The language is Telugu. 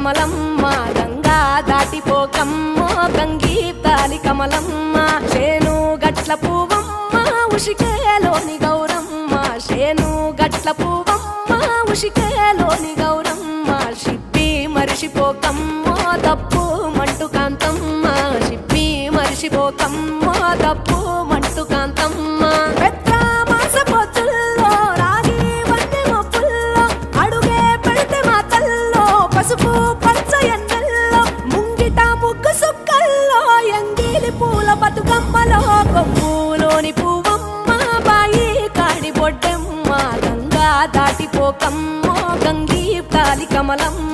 కమలమ్మ గంగా దాటిపోకమ్మో గంగీతాలి కమలమ్మ శేను గట్ల పువ్వమ్మ ఉషికేలోని గౌరమ్మ శేను గట్ల పువ్వమ్మ ఉషికేలోని గౌరమ్మ షిప్పి మరిషిపోకమ్మో తప్పు మంటు కాంతమ్మ షిప్పి మరిషిపోకమ్మో తప్పు మంటు కాంతమ్మ పసుపు పచ్చ ఎన్నెల్లో ముంగిట ముగ్గు సుక్కల్లో ఎంగిలి పూల బతుకమ్మలో కొమ్ములోని పువ్వమ్మ బాయి కాడి బొడ్డెమ్మ గంగా దాటిపోకమ్మో గంగీ తాలి కమలమ్మ